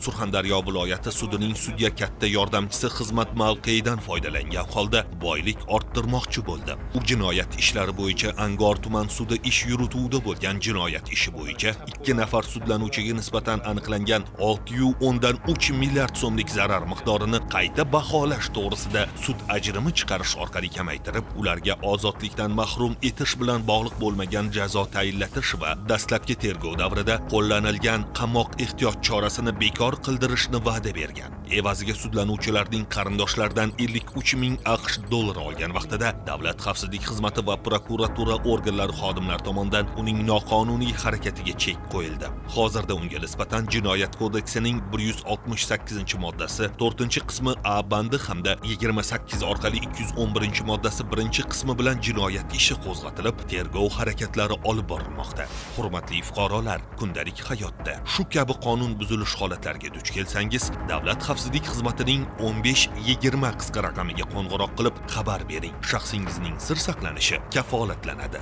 Surxondaryo viloyati sudining sudya katta yordamchisi xizmat mavqeidan foydalangan holda boylik orttirmoqchi bo'ldi. U jinoyat ishlari bo'yicha Angor tuman sudi ish yurituvida bo'lgan jinoyat ishi bo'yicha 2 nafar sudlanuvchiga nisbatan aniqlangan 610 milliard so'mlik zarar miqdorini qayta baholash to'g'risida sud ajrimi chiqarish orqali kamaytirib, ularga ozodlikdan mahrum etish bilan bog'liq bo'lmagan jazo tayinlatish va dastlabki tergov davrida qo'llanilgan qamoq ehtiyot chorasini bekor qildirishni va'da bergan. Evaziga sudlanuvchilarning qarindoshlaridan 53 ming AQSh dollari olgan vaqtida Davlat xavfsizlik xizmati va prokuratura organlari xodimlari tomonidan uning noqonuniy harakatiga chek qo'yildi. Hozirda unga nisbatan Jinoyat kodeksining 168-moddasi 4-qismi A bandi hamda 28 orqali 211-moddasi 1-qismi bilan jinoyat ishi qo'zg'atilib, tergov harakatlari olib borilmoqda. Hurmatli fuqarolar, kundalik hayotda shu kabi qonun buzilish holatlariga duch kelsangiz, Davlat xavfsizlik xizmatining 1520 qisqa raqamiga qo'ng'iroq qilib xabar bering. Shaxsingizning sir saqlanishi kafolatlanadi.